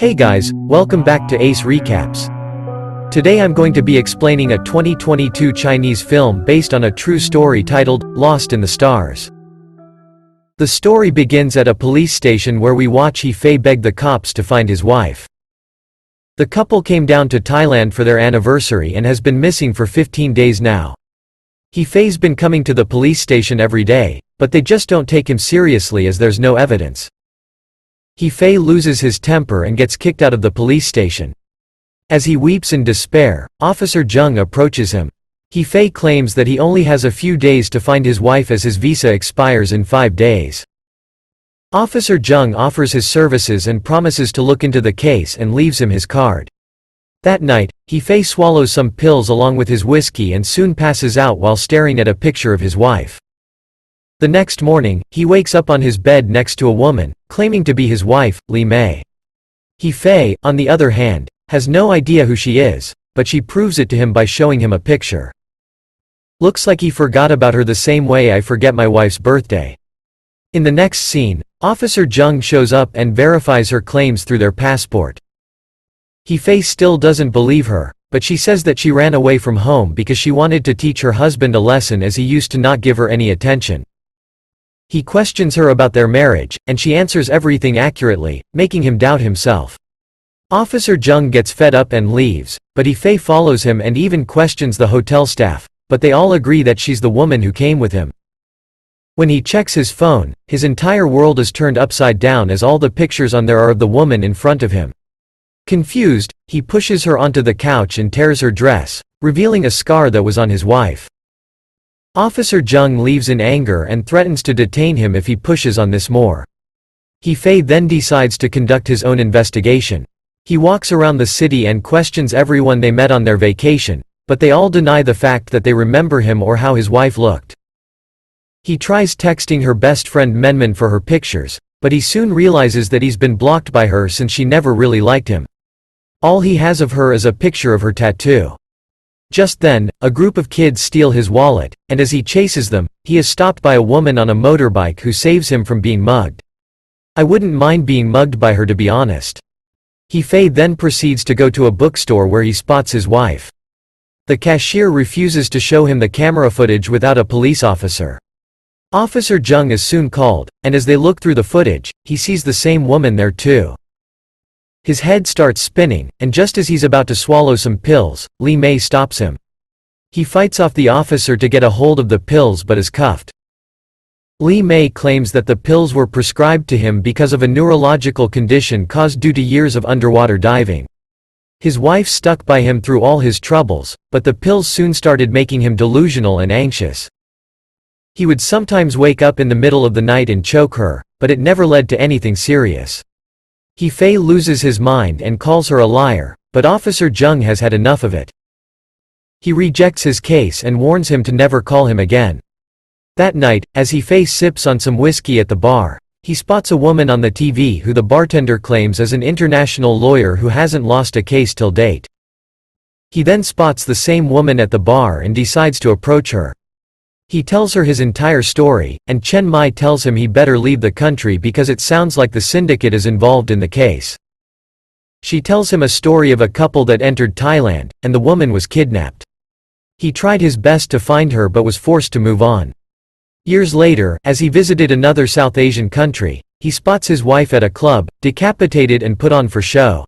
Hey guys, welcome back to Ace Recaps. Today I'm going to be explaining a 2022 Chinese film based on a true story titled, Lost in the Stars. The story begins at a police station where we watch He-Fei beg the cops to find his wife. The couple came down to Thailand for their anniversary and has been missing for 15 days now. He-Fei's been coming to the police station every day, but they just don't take him seriously as there's no evidence. He-Fei loses his temper and gets kicked out of the police station. As he weeps in despair, Officer Zheng approaches him. He-Fei claims that he only has a few days to find his wife as his visa expires in 5 days. Officer Zheng offers his services and promises to look into the case and leaves him his card. That night, He-Fei swallows some pills along with his whiskey and soon passes out while staring at a picture of his wife. The next morning, he wakes up on his bed next to a woman, claiming to be his wife, Li Mei. He-Fei, on the other hand, has no idea who she is, but she proves it to him by showing him a picture. Looks like he forgot about her the same way I forget my wife's birthday. In the next scene, Officer Zheng shows up and verifies her claims through their passport. He-Fei still doesn't believe her, but she says that she ran away from home because she wanted to teach her husband a lesson as he used to not give her any attention. He questions her about their marriage, and she answers everything accurately, making him doubt himself. Officer Zheng gets fed up and leaves, but He-Fei follows him and even questions the hotel staff, but they all agree that she's the woman who came with him. When he checks his phone, his entire world is turned upside down as all the pictures on there are of the woman in front of him. Confused, he pushes her onto the couch and tears her dress, revealing a scar that was on his wife. Officer Zheng leaves in anger and threatens to detain him if he pushes on this more. He-Fei then decides to conduct his own investigation. He walks around the city and questions everyone they met on their vacation, but they all deny the fact that they remember him or how his wife looked. He tries texting her best friend Menman for her pictures, but he soon realizes that he's been blocked by her since she never really liked him. All he has of her is a picture of her tattoo. Just then, a group of kids steal his wallet, and as he chases them, he is stopped by a woman on a motorbike who saves him from being mugged. I wouldn't mind being mugged by her, to be honest. He-Fei then proceeds to go to a bookstore where he spots his wife. The cashier refuses to show him the camera footage without a police officer. Officer Zheng is soon called, and as they look through the footage, he sees the same woman there too. His head starts spinning, and just as he's about to swallow some pills, Li Mei stops him. He fights off the officer to get a hold of the pills but is cuffed. Li Mei claims that the pills were prescribed to him because of a neurological condition caused due to years of underwater diving. His wife stuck by him through all his troubles, but the pills soon started making him delusional and anxious. He would sometimes wake up in the middle of the night and choke her, but it never led to anything serious. He-Fei loses his mind and calls her a liar, but Officer Zheng has had enough of it. He rejects his case and warns him to never call him again. That night, as He-Fei sips on some whiskey at the bar, he spots a woman on the TV who the bartender claims is an international lawyer who hasn't lost a case till date. He then spots the same woman at the bar and decides to approach her. He tells her his entire story, and Chen Mai tells him he better leave the country because it sounds like the syndicate is involved in the case. She tells him a story of a couple that entered Thailand, and the woman was kidnapped. He tried his best to find her but was forced to move on. Years later, as he visited another South Asian country, he spots his wife at a club, decapitated and put on for show.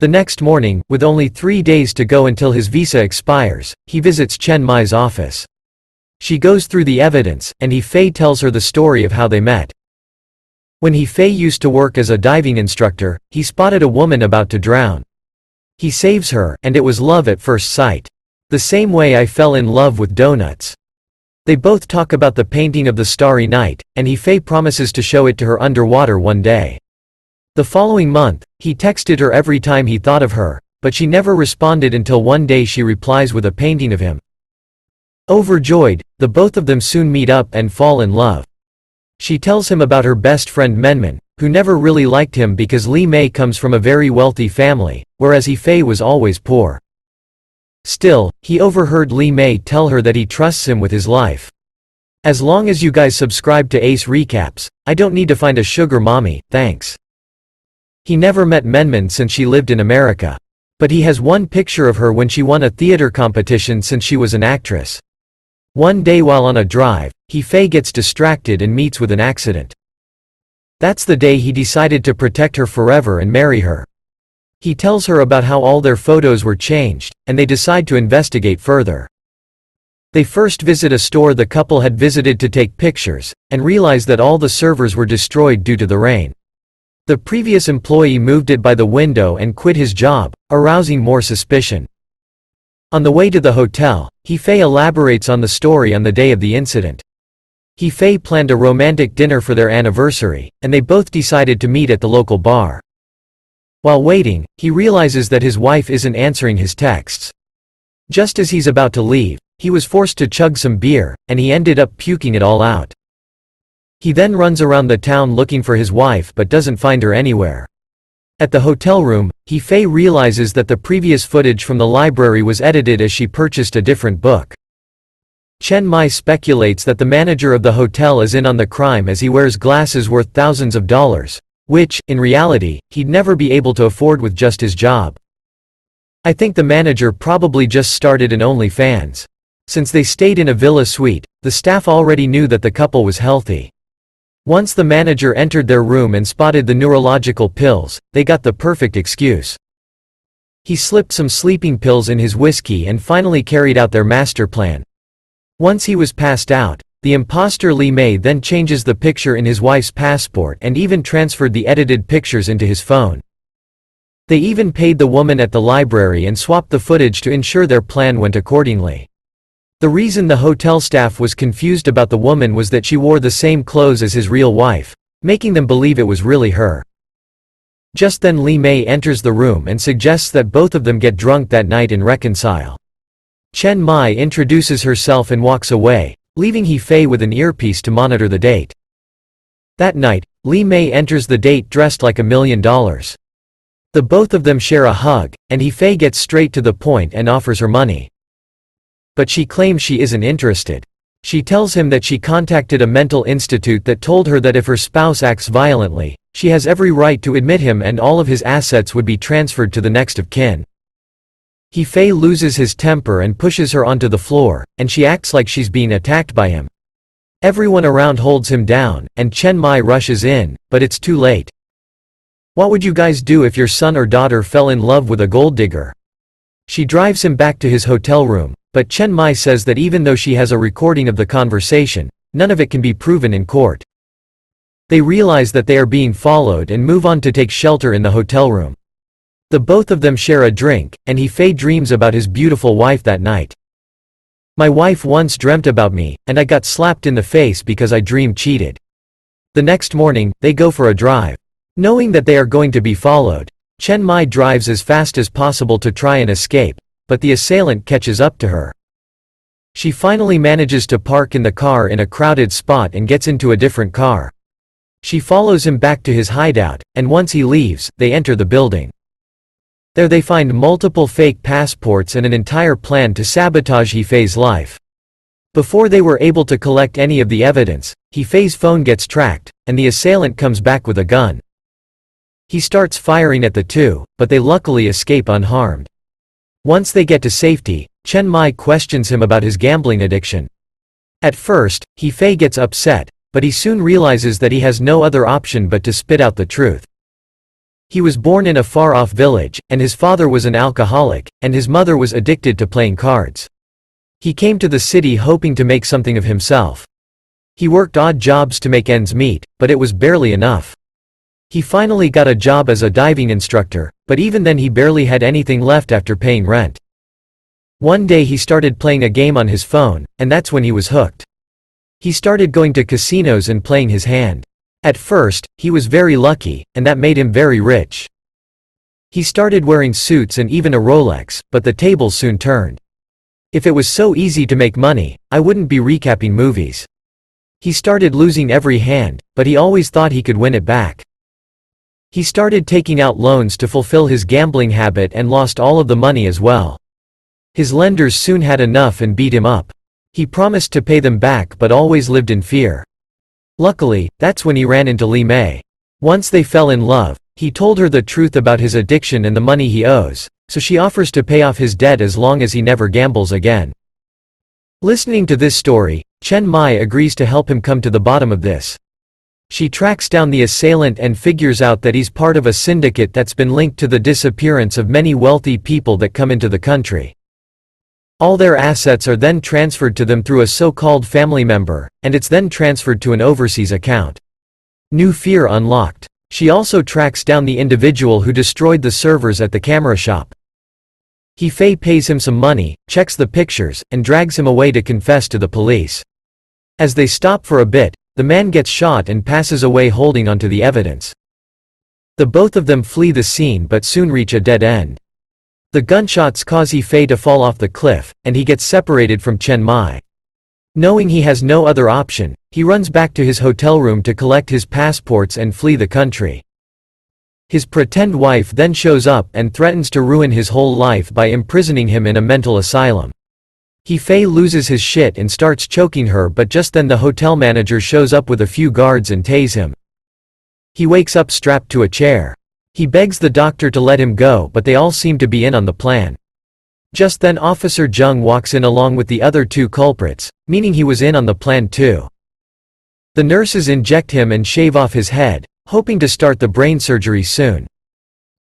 The next morning, with only 3 days to go until his visa expires, he visits Chen Mai's office. She goes through the evidence, and He-Fei tells her the story of how they met. When He-Fei used to work as a diving instructor, he spotted a woman about to drown. He saves her, and it was love at first sight. The same way I fell in love with donuts. They both talk about the painting of the starry night, and He-Fei promises to show it to her underwater one day. The following month, he texted her every time he thought of her, but she never responded until one day she replies with a painting of him. Overjoyed, the both of them soon meet up and fall in love. She tells him about her best friend Menman, who never really liked him because Li Mei comes from a very wealthy family, whereas He-Fei was always poor. Still, he overheard Li Mei tell her that he trusts him with his life. As long as you guys subscribe to Ace Recaps, I don't need to find a sugar mommy, thanks. He never met Menman since she lived in America. But he has one picture of her when she won a theater competition since she was an actress. One day while on a drive, He-fei gets distracted and meets with an accident. That's the day he decided to protect her forever and marry her. He tells her about how all their photos were changed, and they decide to investigate further. They first visit a store the couple had visited to take pictures, and realize that all the servers were destroyed due to the rain. The previous employee moved it by the window and quit his job, arousing more suspicion. On the way to the hotel, He-fei elaborates on the story on the day of the incident. He-fei planned a romantic dinner for their anniversary, and they both decided to meet at the local bar. While waiting, he realizes that his wife isn't answering his texts. Just as he's about to leave, he was forced to chug some beer, and he ended up puking it all out. He then runs around the town looking for his wife but doesn't find her anywhere. At the hotel room, He-fei realizes that the previous footage from the library was edited as she purchased a different book. Chen Mai speculates that the manager of the hotel is in on the crime as he wears glasses worth thousands of dollars, which, in reality, he'd never be able to afford with just his job. I think the manager probably just started an OnlyFans. Since they stayed in a villa suite, the staff already knew that the couple was healthy. Once the manager entered their room and spotted the neurological pills, they got the perfect excuse. He slipped some sleeping pills in his whiskey and finally carried out their master plan. Once he was passed out, the imposter Li Mei then changes the picture in his wife's passport and even transferred the edited pictures into his phone. They even paid the woman at the library and swapped the footage to ensure their plan went accordingly. The reason the hotel staff was confused about the woman was that she wore the same clothes as his real wife, making them believe it was really her. Just then Li Mei enters the room and suggests that both of them get drunk that night and reconcile. Chen Mai introduces herself and walks away, leaving He-fei with an earpiece to monitor the date. That night, Li Mei enters the date dressed like $1 million. The both of them share a hug, and He-fei gets straight to the point and offers her money. But she claims she isn't interested. She tells him that she contacted a mental institute that told her that if her spouse acts violently, she has every right to admit him and all of his assets would be transferred to the next of kin. He-fei loses his temper and pushes her onto the floor, and she acts like she's being attacked by him. Everyone around holds him down, and Chen Mai rushes in, but it's too late. What would you guys do if your son or daughter fell in love with a gold digger? She drives him back to his hotel room, but Chen Mai says that even though she has a recording of the conversation, none of it can be proven in court. They realize that they are being followed and move on to take shelter in the hotel room. The both of them share a drink, and He-fei dreams about his beautiful wife that night. My wife once dreamt about me, and I got slapped in the face because I dreamed cheated. The next morning, they go for a drive. Knowing that they are going to be followed, Chen Mai drives as fast as possible to try and escape, but the assailant catches up to her. She finally manages to park in the car in a crowded spot and gets into a different car. She follows him back to his hideout, and once he leaves, they enter the building. There they find multiple fake passports and an entire plan to sabotage He-fei's life. Before they were able to collect any of the evidence, He-fei's phone gets tracked, and the assailant comes back with a gun. He starts firing at the two, but they luckily escape unharmed. Once they get to safety, Chen Mai questions him about his gambling addiction. At first, He-fei gets upset, but he soon realizes that he has no other option but to spit out the truth. He was born in a far-off village, and his father was an alcoholic, and his mother was addicted to playing cards. He came to the city hoping to make something of himself. He worked odd jobs to make ends meet, but it was barely enough. He finally got a job as a diving instructor, but even then he barely had anything left after paying rent. One day he started playing a game on his phone, and that's when he was hooked. He started going to casinos and playing his hand. At first, he was very lucky, and that made him very rich. He started wearing suits and even a Rolex, but the tables soon turned. If it was so easy to make money, I wouldn't be recapping movies. He started losing every hand, but he always thought he could win it back. He started taking out loans to fulfill his gambling habit and lost all of the money as well. His lenders soon had enough and beat him up. He promised to pay them back but always lived in fear. Luckily, that's when he ran into Li Mei. Once they fell in love, He told her the truth about his addiction and the money he owes, so she offers to pay off his debt as long as he never gambles again. Listening to this story, Chen Mai agrees to help him come to the bottom of this. She tracks down the assailant and figures out that he's part of a syndicate that's been linked to the disappearance of many wealthy people that come into the country. All their assets are then transferred to them through a so-called family member, and it's then transferred to an overseas account. New fear unlocked. She also tracks down the individual who destroyed the servers at the camera shop. He pays him some money, checks the pictures, and drags him away to confess to the police. As they stop for a bit, the man gets shot and passes away holding onto the evidence. The both of them flee the scene but soon reach a dead end. The gunshots cause He to fall off the cliff, and he gets separated from Chen Mai. Knowing he has no other option, he runs back to his hotel room to collect his passports and flee the country. His pretend wife then shows up and threatens to ruin his whole life by imprisoning him in a mental asylum. He loses his shit and starts choking her, but just then the hotel manager shows up with a few guards and tase him. He wakes up strapped to a chair. He begs the doctor to let him go, but they all seem to be in on the plan. Just then Officer Zheng walks in along with the other two culprits, meaning he was in on the plan too. The nurses inject him and shave off his head, hoping to start the brain surgery soon.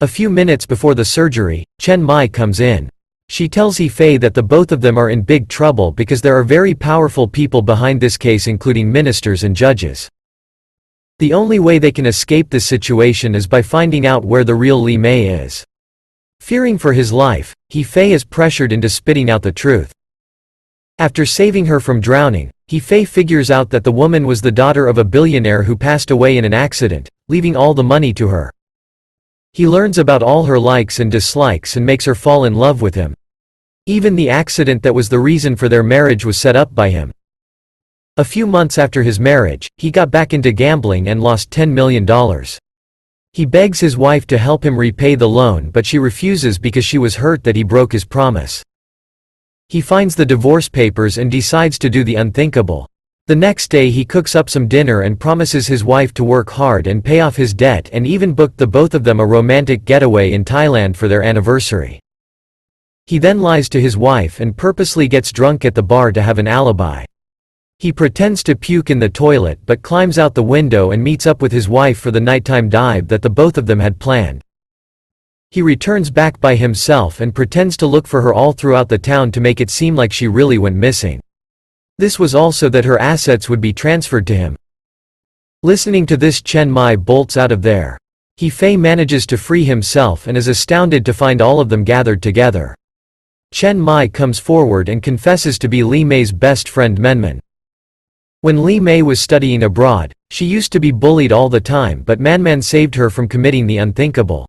A few minutes before the surgery, Chen Mai comes in. She tells He that the both of them are in big trouble because there are very powerful people behind this case, including ministers and judges. The only way they can escape this situation is by finding out where the real Li Mei is. Fearing for his life, He is pressured into spitting out the truth. After saving her from drowning, He figures out that the woman was the daughter of a billionaire who passed away in an accident, leaving all the money to her. He learns about all her likes and dislikes and makes her fall in love with him. Even the accident that was the reason for their marriage was set up by him. A few months after his marriage, he got back into gambling and lost $10 million. He begs his wife to help him repay the loan, but she refuses because she was hurt that he broke his promise. He finds the divorce papers and decides to do the unthinkable. The next day he cooks up some dinner and promises his wife to work hard and pay off his debt, and even booked the both of them a romantic getaway in Thailand for their anniversary. He then lies to his wife and purposely gets drunk at the bar to have an alibi. He pretends to puke in the toilet but climbs out the window and meets up with his wife for the nighttime dive that the both of them had planned. He returns back by himself and pretends to look for her all throughout the town to make it seem like she really went missing. This was also that her assets would be transferred to him. Listening to this, Chen Mai bolts out of there. He manages to free himself and is astounded to find all of them gathered together. Chen Mai comes forward and confesses to be Li Mei's best friend Menman. When Li Mei was studying abroad, she used to be bullied all the time, but Menman saved her from committing the unthinkable.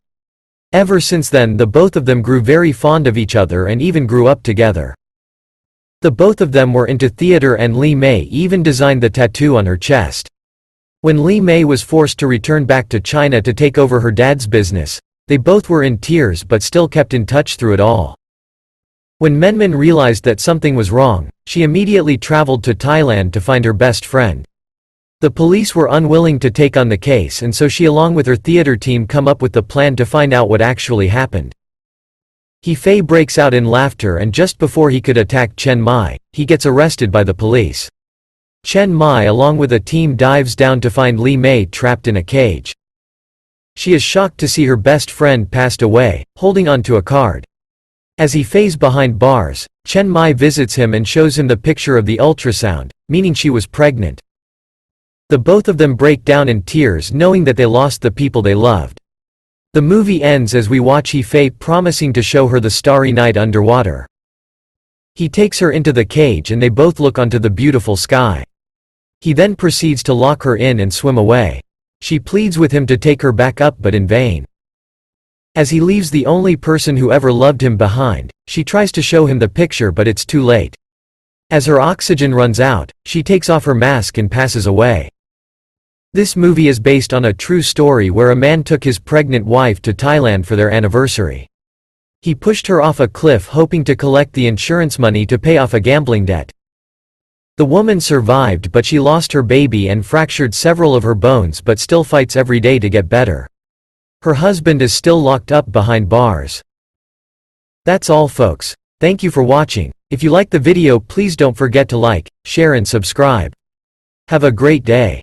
Ever since then the both of them grew very fond of each other and even grew up together. The both of them were into theater and Li Mei even designed the tattoo on her chest. When Li Mei was forced to return back to China to take over her dad's business, they both were in tears but still kept in touch through it all. When Menman realized that something was wrong, she immediately traveled to Thailand to find her best friend. The police were unwilling to take on the case, and so she along with her theater team come up with the plan to find out what actually happened. He breaks out in laughter, and just before he could attack Chen Mai, he gets arrested by the police. Chen Mai along with a team dives down to find Li Mei trapped in a cage. She is shocked to see her best friend passed away, holding onto a card. As he's behind bars, Chen Mai visits him and shows him the picture of the ultrasound, meaning she was pregnant. The both of them break down in tears knowing that they lost the people they loved. The movie ends as we watch He promising to show her the starry night underwater. He takes her into the cage and they both look onto the beautiful sky. He then proceeds to lock her in and swim away. She pleads with him to take her back up, but in vain. As he leaves the only person who ever loved him behind, she tries to show him the picture, but it's too late. As her oxygen runs out, she takes off her mask and passes away. This movie is based on a true story where a man took his pregnant wife to Thailand for their anniversary. He pushed her off a cliff hoping to collect the insurance money to pay off a gambling debt. The woman survived, but she lost her baby and fractured several of her bones, but still fights every day to get better. Her husband is still locked up behind bars. That's all folks. Thank you for watching. If you like the video please don't forget to like, share and subscribe. Have a great day.